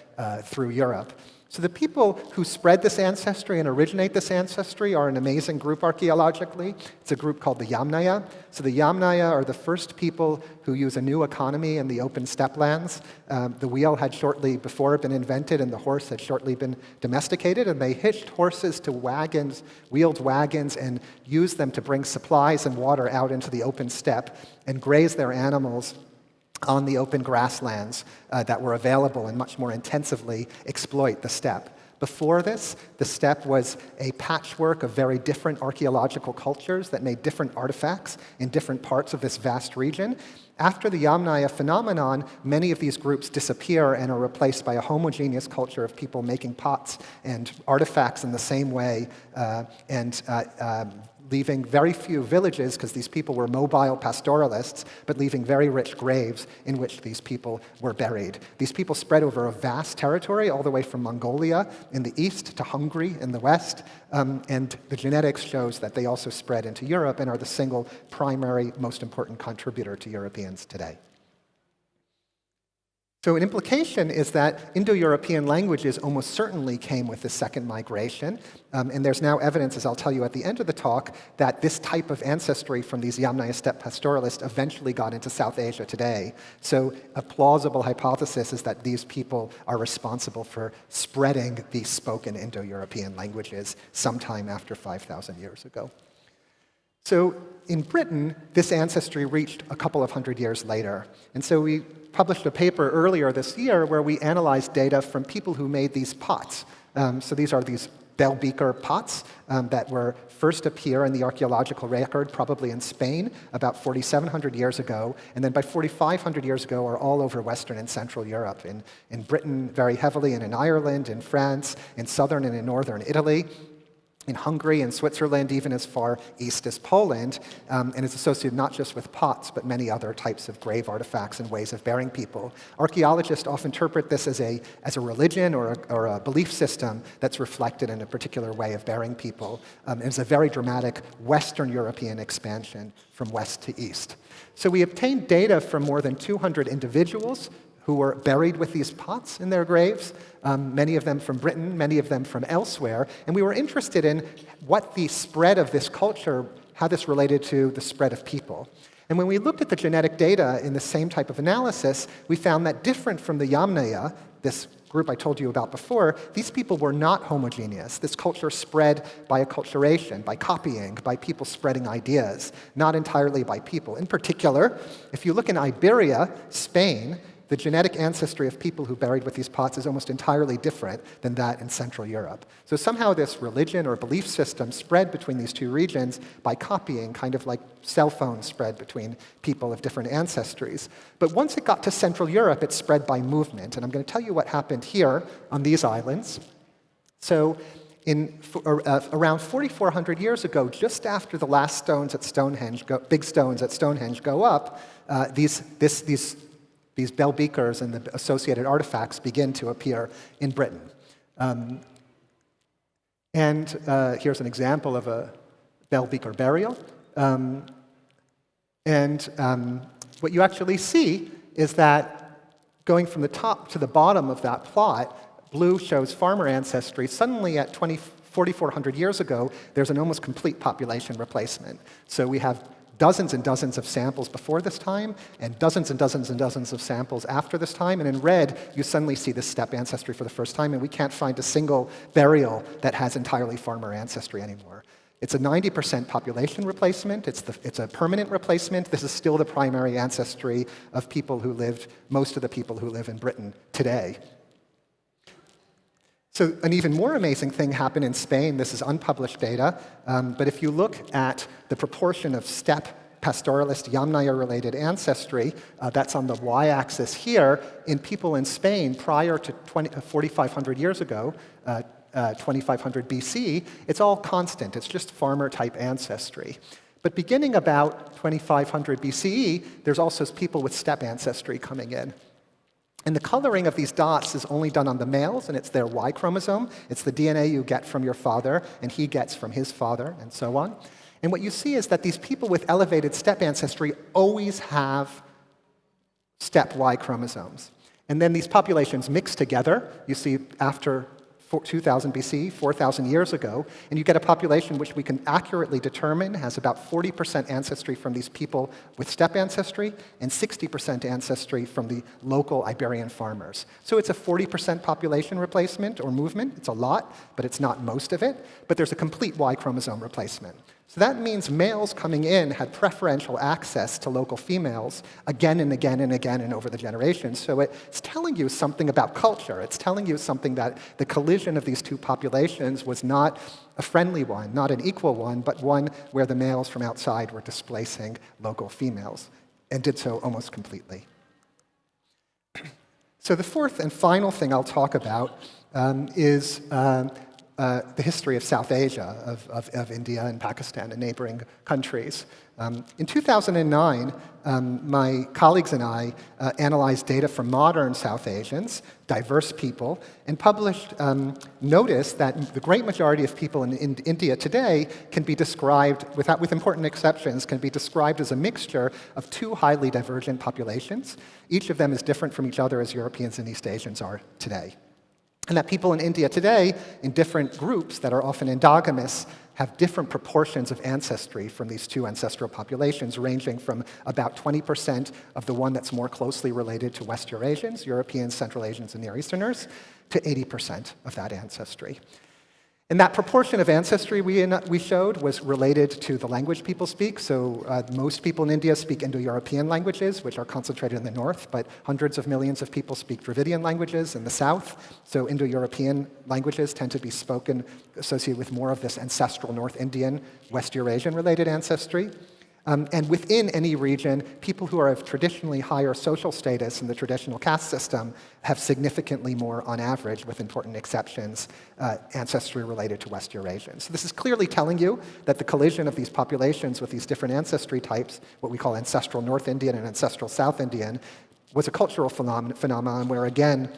through Europe. So the people who spread this ancestry and originate this ancestry are an amazing group archaeologically. It's a group called the Yamnaya. So the Yamnaya are the first people who use a new economy in the open steppe lands. The wheel had shortly before been invented and the horse had shortly been domesticated, and they hitched horses to wagons, wheeled wagons, and used them to bring supplies and water out into the open steppe and graze their animals on the open grasslands that were available and much more intensively exploit the steppe. Before this, the steppe was a patchwork of very different archaeological cultures that made different artifacts in different parts of this vast region. After the Yamnaya phenomenon, many of these groups disappear and are replaced by a homogeneous culture of people making pots and artifacts in the same way, leaving very few villages, because these people were mobile pastoralists, but leaving very rich graves in which these people were buried. These people spread over a vast territory, all the way from Mongolia in the east to Hungary in the west, and the genetics shows that they also spread into Europe and are the single primary, most important contributor to Europeans today. So an implication is that Indo-European languages almost certainly came with the second migration, and there's now evidence, as I'll tell you at the end of the talk, that this type of ancestry from these Yamnaya steppe pastoralists eventually got into South Asia today. So a plausible hypothesis is that these people are responsible for spreading these spoken Indo-European languages sometime after 5,000 years ago. So in Britain, this ancestry reached a couple of hundred years later, and so we published a paper earlier this year where we analyzed data from people who made these pots. So these are these Beaker pots that were first appear in the archaeological record, probably in Spain, about 4,700 years ago, and then by 4,500 years ago are all over Western and Central Europe, in Britain very heavily, and in Ireland, in France, in southern and in northern Italy, in Hungary and Switzerland, even as far east as Poland, and is associated not just with pots, but many other types of grave artifacts and ways of burying people. Archaeologists often interpret this as a religion or a belief system that's reflected in a particular way of burying people. It's a very dramatic Western European expansion from west to east. So we obtained data from more than 200 individuals who were buried with these pots in their graves, many of them from Britain, many of them from elsewhere, and we were interested in what the spread of this culture, how this related to the spread of people. And when we looked at the genetic data in the same type of analysis, we found that different from the Yamnaya, this group I told you about before, these people were not homogeneous. This culture spread by acculturation, by copying, by people spreading ideas, not entirely by people. In particular, if you look in Iberia, Spain, the genetic ancestry of people who buried with these pots is almost entirely different than that in Central Europe. So somehow this religion or belief system spread between these two regions by copying, kind of like cell phones spread between people of different ancestries. But once it got to Central Europe, it spread by movement. And I'm going to tell you what happened here on these islands. So around 4,400 years ago, just after the last stones at Stonehenge, big stones at Stonehenge go up, these Beakers and the associated artifacts begin to appear in Britain. Here's an example of a Beaker burial. What you actually see is that going from the top to the bottom of that plot, blue shows farmer ancestry. Suddenly at 4,400 years ago, there's an almost complete population replacement. So we have dozens and dozens of samples before this time, and dozens and dozens and dozens of samples after this time. And in red, you suddenly see the steppe ancestry for the first time, and we can't find a single burial that has entirely farmer ancestry anymore. It's a 90% population replacement. It's a permanent replacement. This is still the primary ancestry of people who lived, most of the people who live in Britain today. So an even more amazing thing happened in Spain. This is unpublished data, but if you look at the proportion of steppe pastoralist Yamnaya-related ancestry, that's on the y-axis here, in people in Spain prior to 4,500 years ago, 2500 BC, it's all constant. It's just farmer-type ancestry. But beginning about 2500 BCE, there's also people with steppe ancestry coming in. And the coloring of these dots is only done on the males, and it's their Y chromosome. It's the DNA you get from your father, and he gets from his father, and so on. And what you see is that these people with elevated steppe ancestry always have steppe Y chromosomes. And then these populations mix together. You see after 2000 BC, 4,000 years ago, and you get a population which we can accurately determine has about 40% ancestry from these people with steppe ancestry and 60% ancestry from the local Iberian farmers. So it's a 40% population replacement or movement. It's a lot, but it's not most of it. But there's a complete Y chromosome replacement. So that means males coming in had preferential access to local females again and again and again and over the generations. So it's telling you something about culture. It's telling you something that the collision of these two populations was not a friendly one, not an equal one, but one where the males from outside were displacing local females, and did so almost completely. So the fourth and final thing I'll talk about is the history of South Asia, of India and Pakistan and neighboring countries. In 2009, my colleagues and I analyzed data from modern South Asians, diverse people, and published notice that the great majority of people in India today can be described, with important exceptions, can be described as a mixture of two highly divergent populations. Each of them is different from each other as Europeans and East Asians are today. And that people in India today, in different groups that are often endogamous, have different proportions of ancestry from these two ancestral populations, ranging from about 20% of the one that's more closely related to West Eurasians, Europeans, Central Asians, and Near Easterners, to 80% of that ancestry. And that proportion of ancestry we showed was related to the language people speak. So most people in India speak Indo-European languages, which are concentrated in the north, but hundreds of millions of people speak Dravidian languages in the south. So Indo-European languages tend to be spoken associated with more of this ancestral North Indian, West Eurasian-related ancestry. And within any region, people who are of traditionally higher social status in the traditional caste system have significantly more, on average, with important exceptions, ancestry related to West Eurasians. So this is clearly telling you that the collision of these populations with these different ancestry types, what we call ancestral North Indian and ancestral South Indian, was a cultural phenomenon where, again,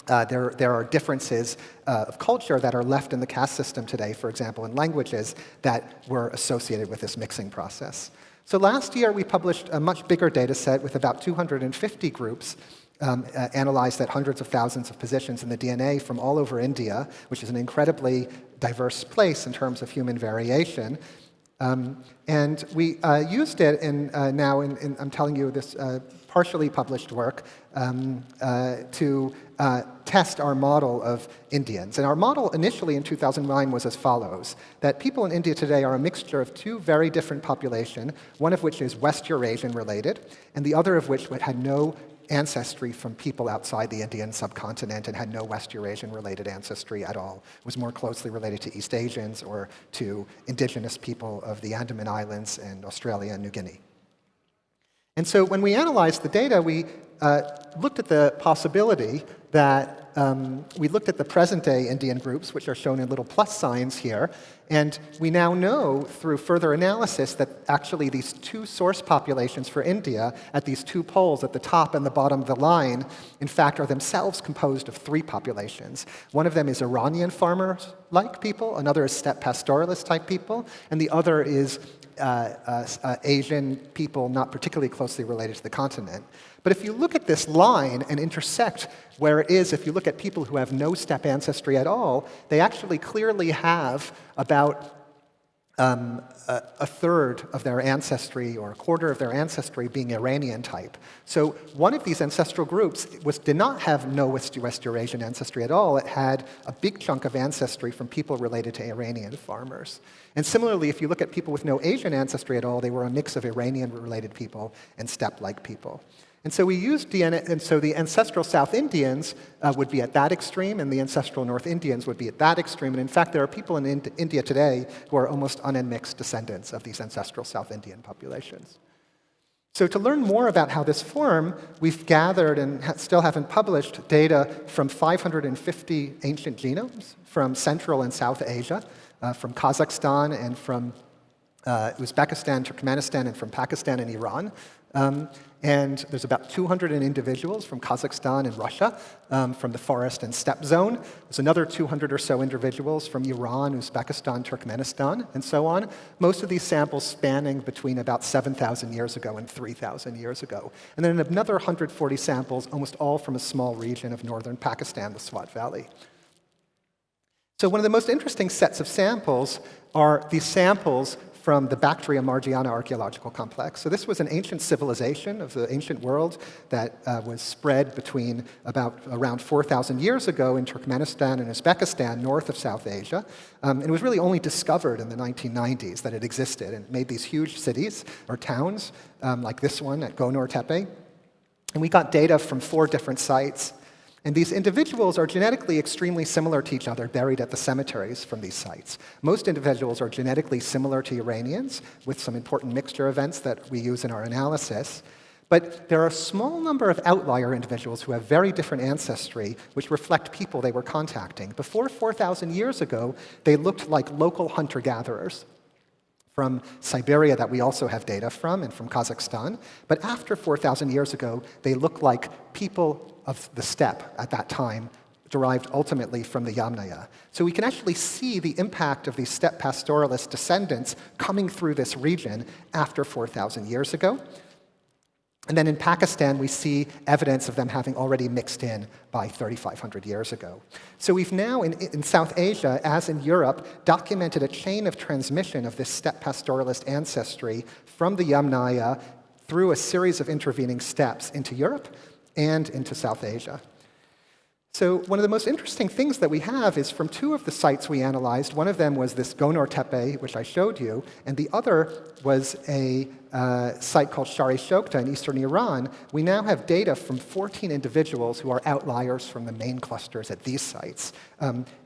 there are differences of culture that are left in the caste system today, for example, in languages that were associated with this mixing process. So last year, we published a much bigger data set with about 250 groups analyzed at hundreds of thousands of positions in the DNA from all over India, which is an incredibly diverse place in terms of human variation. And we used it I'm telling you this partially published work to test our model of Indians. And our model initially in 2009 was as follows, that people in India today are a mixture of two very different populations, one of which is West Eurasian related, and the other of which had no ancestry from people outside the Indian subcontinent and had no West Eurasian related ancestry at all. It was more closely related to East Asians or to indigenous people of the Andaman Islands and Australia and New Guinea. And so when we analyzed the data, we looked at the possibility that we looked at the present-day Indian groups, which are shown in little plus signs here, and we now know through further analysis that actually these two source populations for India at these two poles at the top and the bottom of the line, in fact, are themselves composed of three populations. One of them is Iranian farmers-like people, another is steppe pastoralist-type people, and the other is Asian people not particularly closely related to the continent. But if you look at this line and intersect where it is, if you look at people who have no steppe ancestry at all, they actually clearly have about a third of their ancestry or a quarter of their ancestry being Iranian type. So one of these ancestral groups did not have no West Eurasian ancestry at all. It had a big chunk of ancestry from people related to Iranian farmers. And similarly, if you look at people with no Asian ancestry at all, they were a mix of Iranian-related people and steppe-like people. And so we used DNA, and so the ancestral South Indians would be at that extreme, and the ancestral North Indians would be at that extreme. And in fact, there are people in India today who are almost unmixed descendants of these ancestral South Indian populations. So to learn more about how this formed, we've gathered and still haven't published data from 550 ancient genomes from Central and South Asia, from Kazakhstan and from Uzbekistan, Turkmenistan, and from Pakistan and Iran. And there's about 200 individuals from Kazakhstan and Russia, from the forest and steppe zone. There's another 200 or so individuals from Iran, Uzbekistan, Turkmenistan, and so on. Most of these samples spanning between about 7,000 years ago and 3,000 years ago. And then another 140 samples, almost all from a small region of northern Pakistan, the Swat Valley. So one of the most interesting sets of samples are these samples from the Bactria-Margiana archaeological complex. So this was an ancient civilization of the ancient world that was spread between around 4,000 years ago in Turkmenistan and Uzbekistan, north of South Asia. And it was really only discovered in the 1990s that it existed, and it made these huge cities or towns, like this one at Gonor Tepe. And we got data from 4 different sites. And these individuals are genetically extremely similar to each other, buried at the cemeteries from these sites. Most individuals are genetically similar to Iranians, with some important mixture events that we use in our analysis. But there are a small number of outlier individuals who have very different ancestry, which reflect people they were contacting. Before 4,000 years ago, they looked like local hunter-gatherers from Siberia that we also have data from, and from Kazakhstan. But after 4,000 years ago, they look like people of the steppe at that time, derived ultimately from the Yamnaya. So we can actually see the impact of these steppe pastoralist descendants coming through this region after 4,000 years ago. And then in Pakistan, we see evidence of them having already mixed in by 3,500 years ago. So we've now, in South Asia, as in Europe, documented a chain of transmission of this steppe pastoralist ancestry from the Yamnaya through a series of intervening steppes into Europe and into South Asia. So one of the most interesting things that we have is from 2 of the sites we analyzed. One of them was this Gonor Tepe, which I showed you, and the other was a site called Shari Shokta in eastern Iran. We now have data from 14 individuals who are outliers from the main clusters at these sites,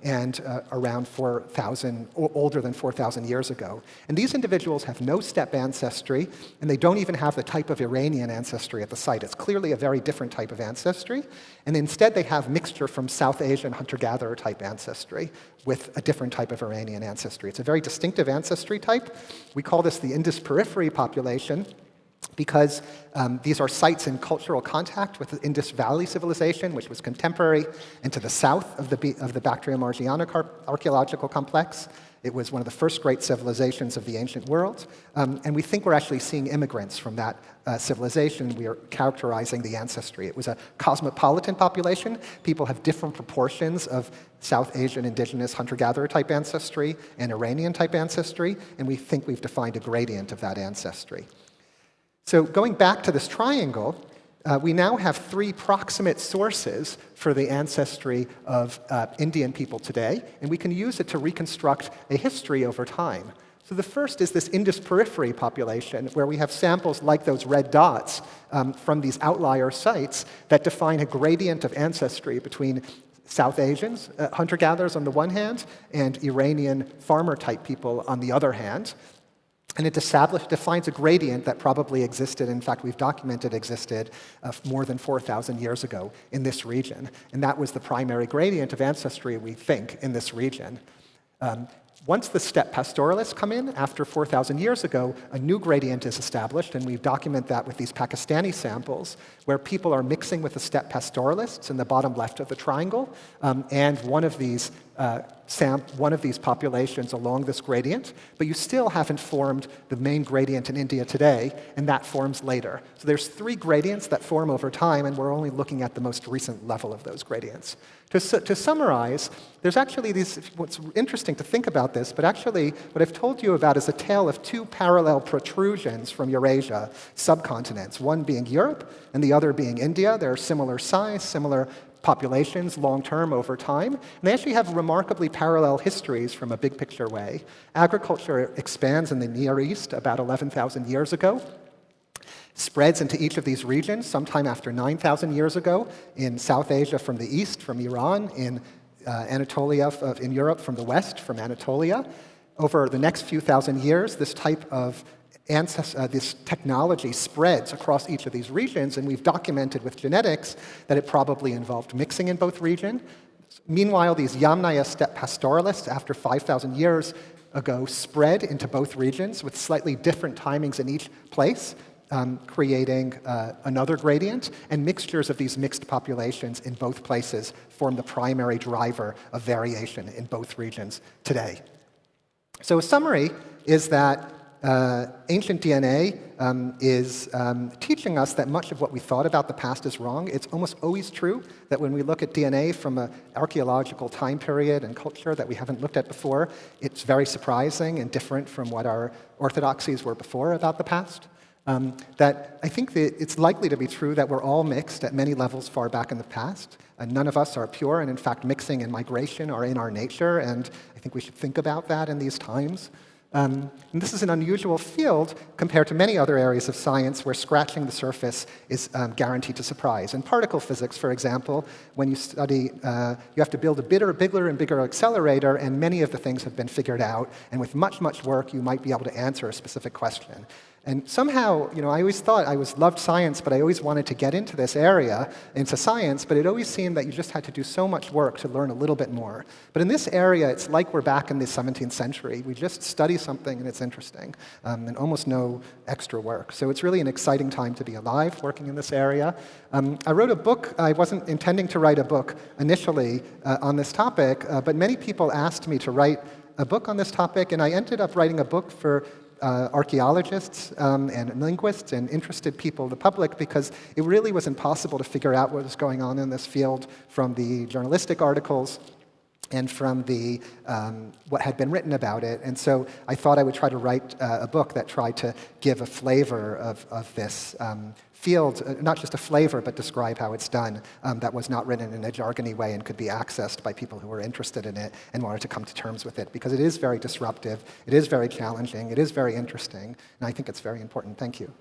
and around 4,000, older than 4,000 years ago. And these individuals have no steppe ancestry, and they don't even have the type of Iranian ancestry at the site. It's clearly a very different type of ancestry. And instead, they have mixture from South Asian hunter-gatherer type ancestry with a different type of Iranian ancestry. It's a very distinctive ancestry type. We call this the Indus periphery population because these are sites in cultural contact with the Indus Valley civilization, which was contemporary and to the south of the Bactria-Margiana archaeological complex. It was one of the first great civilizations of the ancient world. And we think we're actually seeing immigrants from that civilization. We are characterizing the ancestry. It was a cosmopolitan population. People have different proportions of South Asian indigenous hunter-gatherer type ancestry and Iranian type ancestry, and we think we've defined a gradient of that ancestry. So going back to this triangle, we now have 3 proximate sources for the ancestry of Indian people today, and we can use it to reconstruct a history over time. So the first is this Indus periphery population, where we have samples like those red dots from these outlier sites that define a gradient of ancestry between South Asians, hunter-gatherers on the one hand, and Iranian farmer-type people on the other hand. And it defines a gradient that probably existed, in fact, we've documented existed more than 4,000 years ago in this region. And that was the primary gradient of ancestry, we think, in this region. Once the steppe pastoralists come in, after 4,000 years ago, a new gradient is established, and we document that with these Pakistani samples, where people are mixing with the steppe pastoralists in the bottom left of the triangle, and one of these populations along this gradient, but you still haven't formed the main gradient in India today, and that forms later. So there's 3 gradients that form over time, and we're only looking at the most recent level of those gradients. To summarize, there's actually what's interesting to think about this, but actually what I've told you about is a tale of 2 parallel protrusions from Eurasia subcontinents, one being Europe and the other being India. They're similar size, similar populations long-term over time, and they actually have remarkably parallel histories from a big picture way. Agriculture expands in the Near East about 11,000 years ago, spreads into each of these regions sometime after 9,000 years ago in South Asia from the east, from Iran, in Anatolia, in Europe from the west, from Anatolia. Over the next few thousand years, this type of this technology spreads across each of these regions, and we've documented with genetics that it probably involved mixing in both regions. Meanwhile, these Yamnaya steppe pastoralists, after 5,000 years ago, spread into both regions with slightly different timings in each place, creating another gradient, and mixtures of these mixed populations in both places form the primary driver of variation in both regions today. So a summary is that ancient DNA is teaching us that much of what we thought about the past is wrong. It's almost always true that when we look at DNA from an archaeological time period and culture that we haven't looked at before, it's very surprising and different from what our orthodoxies were before about the past. That I think that it's likely to be true that we're all mixed at many levels far back in the past. None of us are pure, and in fact, mixing and migration are in our nature, and I think we should think about that in these times. And this is an unusual field compared to many other areas of science where scratching the surface is guaranteed to surprise. In particle physics, for example, when you study, you have to build a bigger and bigger accelerator, and many of the things have been figured out, and with much, much work, you might be able to answer a specific question. And somehow, I always thought I loved science, but I always wanted to get into this area, into science, but it always seemed that you just had to do so much work to learn a little bit more. But in this area, it's like we're back in the 17th century. We just study something and it's interesting, and almost no extra work. So it's really an exciting time to be alive, working in this area. I wrote a book. I wasn't intending to write a book initially on this topic, but many people asked me to write a book on this topic, and I ended up writing a book for archaeologists and linguists and interested people, the public, because it really was impossible to figure out what was going on in this field from the journalistic articles and from the what had been written about it. And so I thought I would try to write a book that tried to give a flavor of this field, not just a flavor, but describe how it's done, that was not written in a jargony way and could be accessed by people who were interested in it and wanted to come to terms with it, because it is very disruptive, it is very challenging, it is very interesting, and I think it's very important. Thank you.